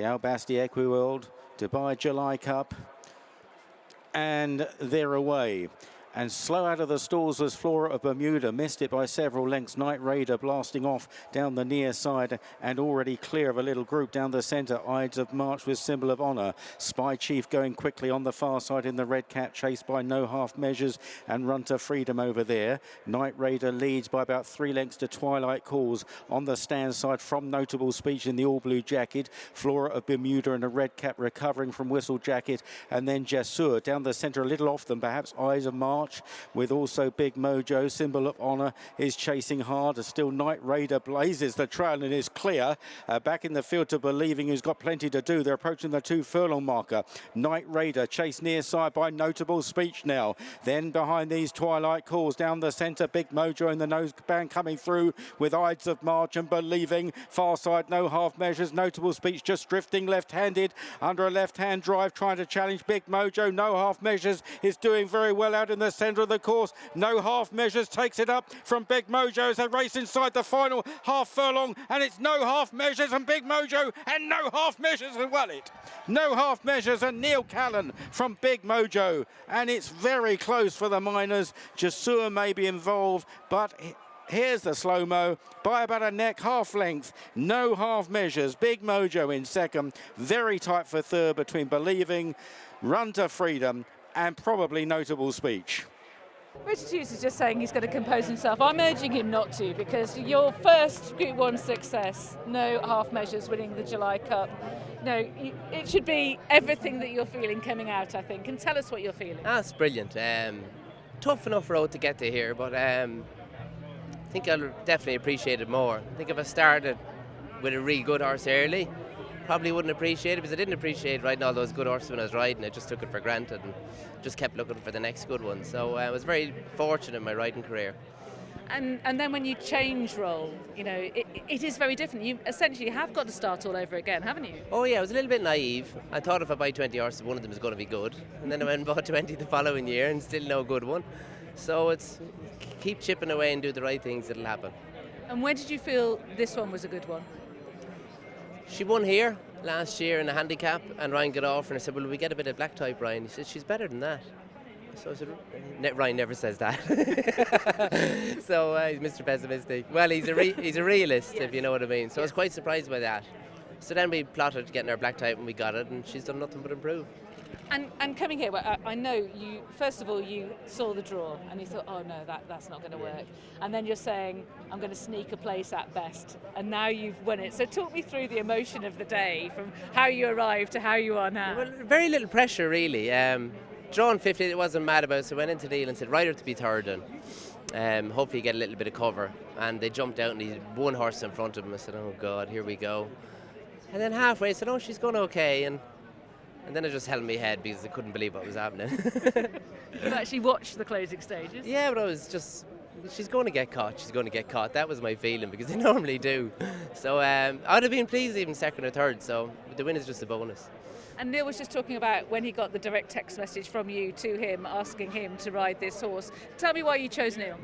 the Basti Equiworld, Dubai July Cup, and they're away. And slow out of the stalls was Flora of Bermuda, missed it by several lengths. Night Raider blasting off down the near side and already clear of a little group down the centre. Ides of March with Symbol of Honour. Spy Chief going quickly on the far side in the red cap, chased by No Half Measures and Run to Freedom over there. Night Raider leads by about 3 lengths to Twilight Calls on the stand side from Notable Speech in the all blue jacket. Flora of Bermuda in a red cap recovering from Whistle Jacket, and then Jasur down the centre a little off them, perhaps Eyes of March, with also Big Mojo. Symbol of Honour is chasing hard. Still Night Raider blazes the trail and is clear. Back in the field to Believing, who's got plenty to do. They're approaching the 2 furlong marker. Night Raider chased near side by Notable Speech now. Then behind these Twilight Calls down the centre, Big Mojo in the nose band coming through with Ides of March and Believing. Far side, No Half Measures. Notable Speech just drifting left-handed under a left-hand drive, trying to challenge Big Mojo. No Half Measures is doing very well out in the centre of the course. No Half Measures takes it up from Big Mojo as they race inside the final half furlong, and it's No Half Measures and Big Mojo and No Half Measures as well. No Half Measures and Neil Callan from Big Mojo, and it's very close for the minors. Jasur may be involved, but here's the slow-mo by about a neck, half length. No Half Measures. Big Mojo in second. Very tight for third between Believing, Run to Freedom, and probably Notable Speech. Richard Hughes is just saying he's going to compose himself. I'm urging him not to, because your first Group 1 success, No Half Measures winning the July Cup, it should be everything that you're feeling coming out, I think. And tell us what you're feeling. That's brilliant. Tough enough road to get to here, but I think I'll definitely appreciate it more. I think if I started with a really good horse early, probably wouldn't appreciate it, because I didn't appreciate riding all those good horses when I was riding. I just took it for granted and just kept looking for the next good one. So I was very fortunate in my riding career. And then when you change role, it is very different. You essentially have got to start all over again, haven't you? Oh yeah, I was a little bit naive. I thought if I buy 20 horses, one of them is going to be good. And then I went and bought 20 the following year and still no good one. So it's keep chipping away and do the right things, it'll happen. And when did you feel this one was a good one? She won here last year in a handicap, and Ryan got off, and I said, well, we get a bit of black type, Ryan. He said, she's better than that. So I said, Ryan never says that. So he's Mr. Pessimistic. Well, he's a realist, yes, if you know what I mean. So I was quite surprised by that. So then we plotted getting our black type, and we got it, and she's done nothing but improve. And coming here, well, I know you, first of all, you saw the draw and you thought, oh no, that's not going to work. And then you're saying, I'm going to sneak a place at best. And now you've won it. So talk me through the emotion of the day, from how you arrived to how you are now. Well, very little pressure, really. Drawn 50, it wasn't mad about, so I went into Neil and said, ride her to be third, and hopefully get a little bit of cover. And they jumped out and he had one horse in front of him. I said, oh God, here we go. And then halfway I said, oh, she's going okay. And then I just held my head because I couldn't believe what was happening. You actually watched the closing stages? Yeah, but I was just, she's going to get caught, she's going to get caught. That was my feeling, because they normally do. So I'd have been pleased even second or third, so the win is just a bonus. And Neil was just talking about when he got the direct text message from you to him, asking him to ride this horse. Tell me why you chose Neil.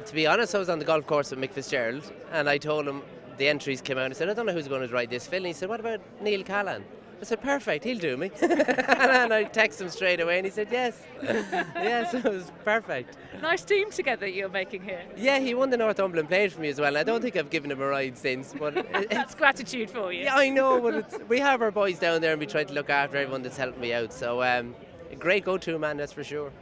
To be honest, I was on the golf course with Mick Fitzgerald, and I told him, the entries came out, and I said, I don't know who's going to ride this fill. And he said, what about Neil Callan? I said, perfect, he'll do me. And I texted him straight away and he said, yes. Yes, it was perfect. Nice team together you're making here. Yeah, he won the Northumberland Plate for me as well. I don't think I've given him a ride since. But that's gratitude for you. Yeah, I know, but we have our boys down there and we try to look after everyone that's helped me out. So a great go-to man, that's for sure.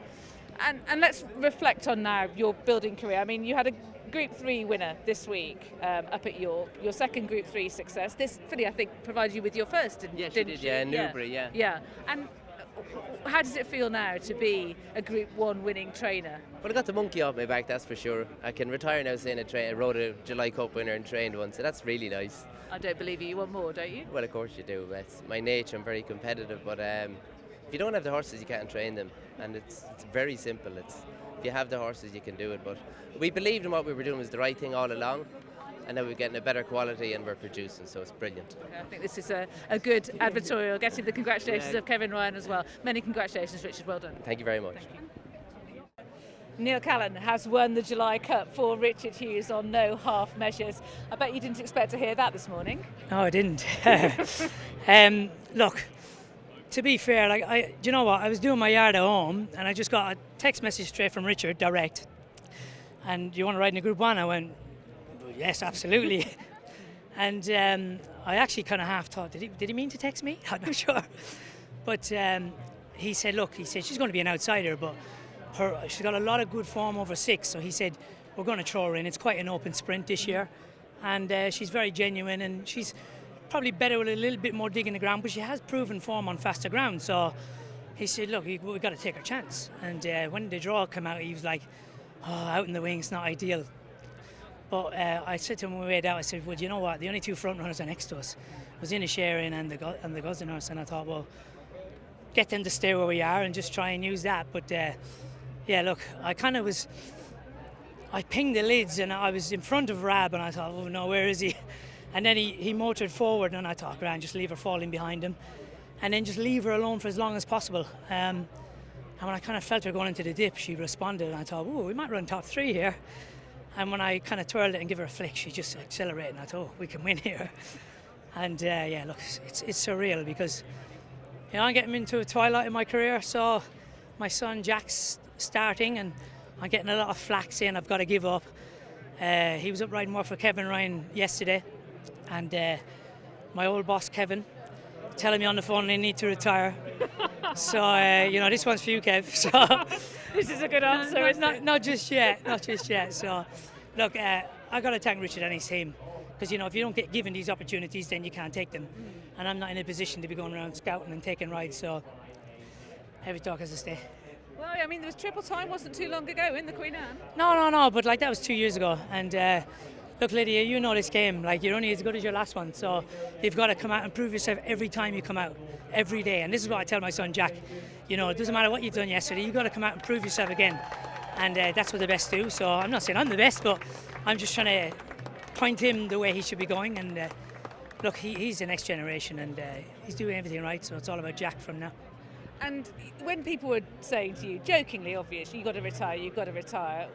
And let's reflect on now your building career. I mean, you had a Group 3 winner this week up at York, your second Group 3 success. This filly, I think, provided you with your first, didn't she did, yeah, in Newbury, yeah. Yeah, and how does it feel now to be a Group 1 winning trainer? Well, I got the monkey off my back, that's for sure. I can retire now saying I rode a July Cup winner and trained one, so that's really nice. I don't believe you want more, don't you? Well, of course you do. That's my nature, I'm very competitive, but if you don't have the horses, you can't train them, and it's very simple. If you have the horses, you can do it. But we believed in what we were doing was the right thing all along, and now we're getting a better quality and we're producing, so it's brilliant. Okay, I think this is a good advertorial, getting the congratulations of Kevin Ryan as well. Many congratulations, Richard, well done. Thank you very much. Thank you. Neil Callan has won the July Cup for Richard Hughes on No Half Measures. I bet you didn't expect to hear that this morning. No, I didn't. Look, to be fair, like do you know what? I was doing my yard at home, and I just got a text message straight from Richard, direct. And you want to ride in a Group 1? I went, well, yes, absolutely. And I actually kind of half thought, did he mean to text me? I'm not sure. But he said, look, she's going to be an outsider, but she's got a lot of good form over 6. So he said, we're going to throw her in. It's quite an open sprint this year. And she's very genuine, and she's probably better with a little bit more dig in the ground, but she has proven form on faster ground. So he said, look, we've got to take our chance. And when the draw came out, he was like, oh, out in the wings, not ideal. But I said to him on the way out, I said, well, you know what? The only 2 front runners are next to us. It was Inisherin and the Gosden horse, and I thought, well, get them to stay where we are and just try and use that. But yeah, look, I pinged the lids, and I was in front of Rab, and I thought, oh no, where is he? And then he motored forward, and I thought, grand, just leave her falling behind him, and then just leave her alone for as long as possible. And when I kind of felt her going into the dip, she responded, and I thought, oh, we might run top 3 here. And when I kind of twirled it and give her a flick, she just accelerated, and I thought, oh, we can win here. And yeah, look, it's surreal, because I'm getting into a twilight in my career. So my son Jack's starting, and I'm getting a lot of flack saying I've got to give up. He was up riding more for Kevin Ryan yesterday, and my old boss Kevin telling me on the phone I need to retire. So this one's for you, Kev. So This is a good answer. not just yet, not just yet. So look, I got to thank Richard and his team, because if you don't get given these opportunities, then you can't take them. And I'm not in a position to be going around scouting and taking rides. So every dog has to stay. Well, I mean, there was triple time wasn't too long ago in the Queen Anne. No, but like that was 2 years ago. And look, Lydia, you know this game. Like, you're only as good as your last one. So you've got to come out and prove yourself every time you come out, every day. And this is what I tell my son Jack. It doesn't matter what you've done yesterday. You've got to come out and prove yourself again. And that's what the best do. So I'm not saying I'm the best, but I'm just trying to point him the way he should be going. And look, he's the next generation, and he's doing everything right. So it's all about Jack from now. And when people were saying to you, jokingly obviously, you've got to retire,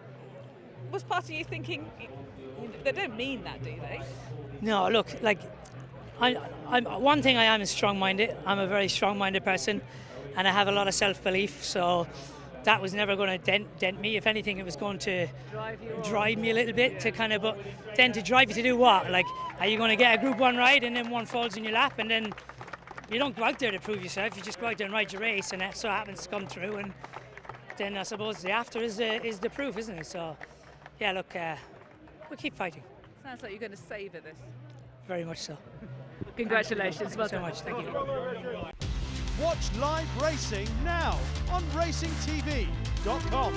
was part of you thinking, they don't mean that, do they? No, look, like, I'm one thing I am is strong-minded. I'm a very strong-minded person, and I have a lot of self-belief, so that was never going to dent me. If anything, it was going to drive me a little bit to kind of, but then to drive you to do what? Like, are you going to get a Group 1 ride and then one falls in your lap, and then you don't go out there to prove yourself, you just go out there and ride your race, and that so happens to come through, and then I suppose the after is the proof, isn't it? So, yeah, look, we'll keep fighting. Sounds like you're going to savour this. Very much so. Congratulations. Thank you so much. Thank you. Watch live racing now on racingtv.com.